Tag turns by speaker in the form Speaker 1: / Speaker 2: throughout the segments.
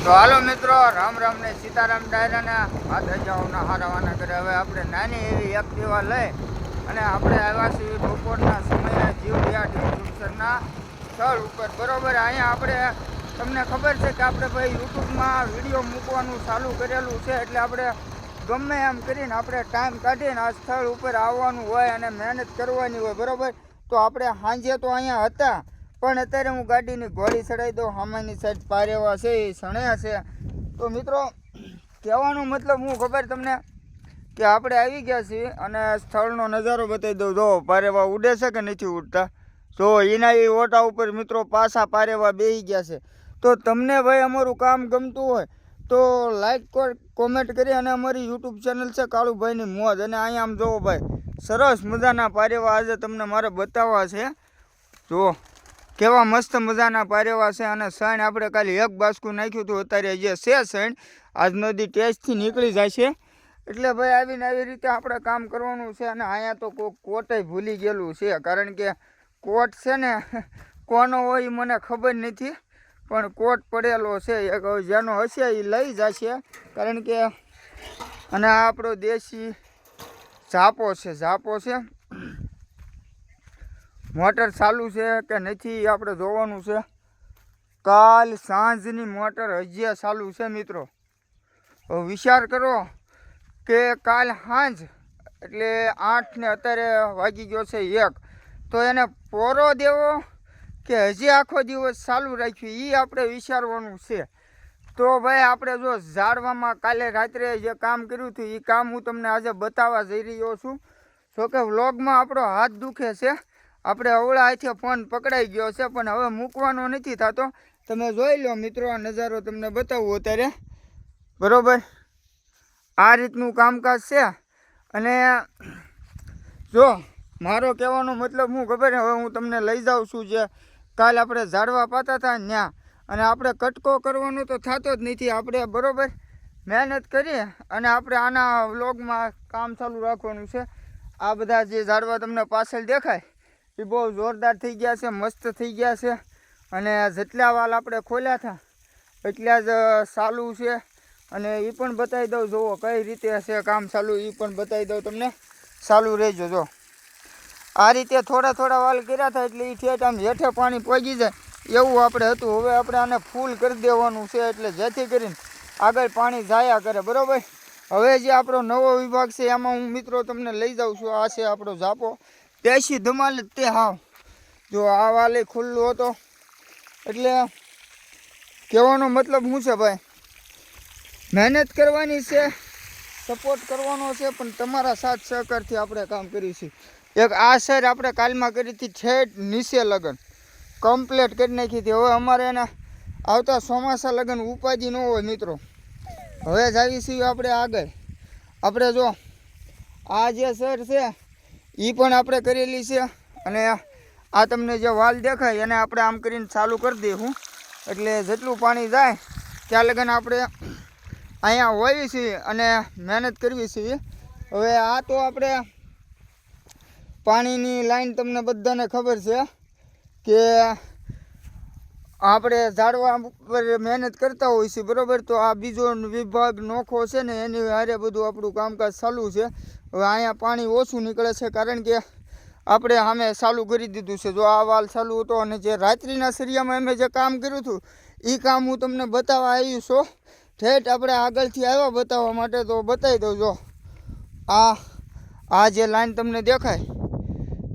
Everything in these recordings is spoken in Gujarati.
Speaker 1: તો હાલો મિત્રો, રામ રામ ને સીતારામ ડાયરાના હાથ હજાઓના હારાવાના કરે. હવે આપણે નાની એવી એક્ટિવા લઈ અને આપણે આવ્યા છીએ બપોરના સમયે જીવડિયા ડિસ્ટ્રિબ્યુશનના સ્થળ ઉપર. બરોબર, અહીંયા આપણે તમને ખબર છે કે આપણે ભાઈ યુટ્યુબમાં વિડીયો મૂકવાનું ચાલુ કરેલું છે, એટલે આપણે ગમે એમ કરીને આપણે ટાઈમ કાઢીને આ સ્થળ ઉપર આવવાનું હોય અને મહેનત કરવાની હોય. બરોબર, તો આપણે સાંજે તો અહીંયા હતા, પણ અત્યારે હું ગાડીની ઘોડી ચડાવી દઉં. સામાની સાઈડ પારેવા છે એ સણ્યા છે. તો મિત્રો, કહેવાનો મતલબ હું ખબર તમને કે આપણે આવી ગયા છીએ અને સ્થળનો નજારો બતાવી દઉં. જો પારેવા ઉડે છે કે નથી ઉડતા, જો એના એ ઓટા ઉપર મિત્રો પાછા પારેવા બેસી ગયા છે. તો તમને ભાઈ અમારું કામ ગમતું હોય તો લાઈક કોમેન્ટ કરી અને અમારી યુટ્યુબ ચેનલ છે કાળુભાઈની મોજ. અને અહીંયા આમ જોવો ભાઈ, સરસ મજાના પારેવા આજે તમને મારે બતાવવા છે. જુઓ કેવા મસ્ત મજાના પારેવા છે. અને સણ આપણે કાલે એક બાસકું નાખ્યું હતું, અત્યારે જે છે સણ આજ નદી ટેસ્ટથી નીકળી જાય છે. એટલે ભાઈ આવીને આવી રીતે આપણે કામ કરવાનું છે. અને અહીંયા તો કોઈ કોટય ભૂલી ગયેલું છે, કારણ કે કોટ છે ને કોનો હોય મને ખબર નથી, પણ કોટ પડેલો છે એક. જેનો હશે એ લઈ જશે, કારણ કે અને આ આપણો દેશી ઝાપો છે. મોટર ચાલુ છે કે નથી આપણે જોવાનું છે. કાલ સાંજની મોટર હજી ચાલુ છે મિત્રો. વિચાર કરો કે કાલ સાંજ એટલે 8 ને અત્યારે વાગી ગયો છે 1, તો એને પોરો દેવો કે હજી આખો દિવસ ચાલુ રાખ્યું એ આપણે વિચારવાનું છે. તો ભાઈ આપણે જો ઝાડવામાં કાલે રાત્રે જે કામ કર્યું હતું એ કામ હું તમને આજે બતાવવા જઈ રહ્યો છું. જોકે વ્લોગમાં આપણો હાથ દુખે છે, આપણે અવળા હાથે ફોન પકડાઈ ગયો છે, પણ હવે મૂકવાનો નથી થતો. તમે જોઈ લો મિત્રો, આ નજારો તમને બતાવું અત્યારે. બરોબર, આ રીતનું કામકાજ છે. અને જો મારો કહેવાનો મતલબ હું ખબર, હવે હું તમને લઈ જાઉં છું જે કાલ આપણે ઝાડવા પાતા હતા ત્યાં. અને આપણે કટકો કરવાનો તો થતો જ નથી. આપણે બરોબર મહેનત કરીએ અને આપણે આના વ્લોગમાં કામ ચાલુ રાખવાનું છે. આ બધા જે ઝાડવા તમને પાછળ દેખાય એ બહુ જોરદાર થઈ ગયા છે, મસ્ત થઈ ગયા છે. અને જેટલા વાલ આપણે ખોલ્યા હતા એટલા જ ચાલુ છે. અને એ પણ બતાવી દઉં, જુઓ કઈ રીતે છે કામ ચાલુ, એ પણ બતાવી દઉં તમને. ચાલુ રહેજો. જો આ રીતે થોડા થોડા વાલ કર્યા હતા એટલે એ ઠેઠ આમ હેઠે પાણી પહોંચી જાય એવું આપણે હતું. હવે આપણે આને ફૂલ કરી દેવાનું છે, એટલે જેથી કરીને આગળ પાણી જાયા કરે. બરાબર, હવે જે આપણો નવો વિભાગ છે એમાં હું મિત્રો તમને લઈ જાઉં છું. આ છે આપણો ઝાપો, દેશી ધમાલ જ તે. હાવ જો આ વાલે ખુલ્લું હતો, એટલે કહેવાનો મતલબ શું છે ભાઈ, મહેનત કરવાની છે, સપોર્ટ કરવાનો છે, પણ તમારા સાથ સહકારથી આપણે કામ કરીશું. એક આ સાઈડ આપણે કાલમાં કરી હતી ઠેઠ નીચે લગન કમ્પ્લીટ કરી નાખી હતી. હવે અમારે એના આવતા ચોમાસા લગન ઉપાધિ ન હોય મિત્રો. હવે જ આવી છીએ આપણે આગળ. આપણે જો આ જે સર છે એ પણ આપણે કરેલી છે. અને આ તમને જે વાલ દેખાય એને આપણે આમ કરીને ચાલુ કરી દઈશું, એટલે જેટલું પાણી જાય ત્યાં લગન આપણે અહીંયા હોઈએ છીએ અને મહેનત કરવી છીએ. હવે આ તો આપણે પાણીની લાઈન તમને બધાને ખબર છે કે આપણે ઝાડવા ઉપર મહેનત કરતા હોઈએ છીએ. બરાબર, તો આ બીજો વિભાગ નોખો છે ને એની હારે બધું આપણું કામકાજ ચાલુ છે. હવે અહીંયા પાણી ઓછું નીકળે છે, કારણ કે આપણે સામે ચાલુ કરી દીધું છે. જો આ વાલ ચાલુ હતો અને જે રાત્રિના સરિયામાં અમે જે કામ કર્યું હતું એ કામ હું તમને બતાવવા આવ્યું છું. ઠેઠ આપણે આગળથી આવ્યા બતાવવા માટે, તો બતાવી દઉં. જો આ જે લાઈન તમને દેખાય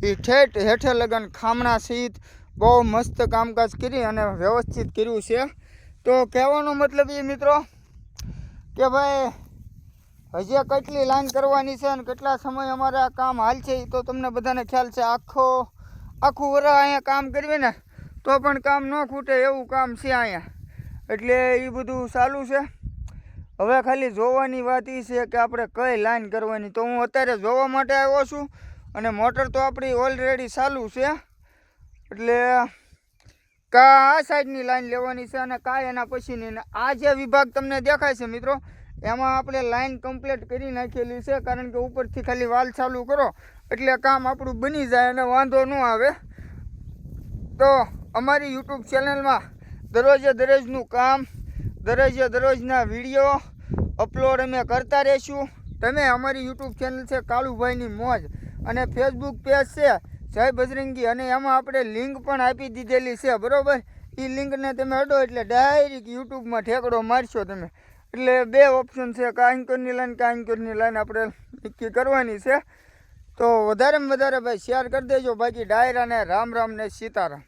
Speaker 1: એ ઠેઠ હેઠે લગન ખામણા સહિત બહુ મસ્ત કામકાજ કરી અને વ્યવસ્થિત કર્યું છે. તો કહેવાનો મતલબ એ મિત્રો કે ભાઈ હજી કેટલી લાઈન કરવાની છે અને કેટલા સમય અમારે આ કામ હાલ છે એ તો તમને બધાને ખ્યાલ છે. આખું વરસ અહીંયા કામ કરવી ને તો પણ કામ ન ખૂટે એવું કામ છે અહીંયા. એટલે એ બધું ચાલુ છે. હવે ખાલી જોવાની વાત એ છે કે આપણે કઈ લાઈન કરવાની. તો હું અત્યારે જોવા માટે આવ્યો છું અને મોટર તો આપણી ઓલરેડી ચાલુ છે. એટલે આ સાઈડની લાઈન લેવાની છે અને કાંઈ એના પછીની. આ જે વિભાગ તમને દેખાય છે મિત્રો, એમાં આપણે લાઈન કમ્પ્લીટ કરી નાખેલી છે, કારણ કે ઉપરથી ખાલી વાલ ચાલુ કરો એટલે કામ આપણું બની જાય અને વાંધો ન આવે. તો અમારી યુટ્યુબ ચેનલમાં દરરોજે દરરોજનું કામ દરરોજે દરરોજના વિડીયો અપલોડ અમે કરતા રહીશું. તમે અમારી યુટ્યુબ ચેનલ છે કાળુભાઈની મોજ અને ફેસબુક પેજ છે જય બજરંગી, અને એમાં આપણે લિંક પણ આપી દીધેલી છે, બરાબર. એ લિંકને તમે અડો એટલે ડાયરેક્ટ યુટ્યુબમાં ઠેકડો મારશો તમે, એટલે 2 ઓપ્શન છે, કાં એન્કરની લાઈન કાં એન્કરની લાઈન આપણે નક્કી કરવાની છે. તો વધારેમાં વધારે ભાઈ શેર કરી દેજો. બાકી ડાયરાને રામ રામ ને સીતારામ.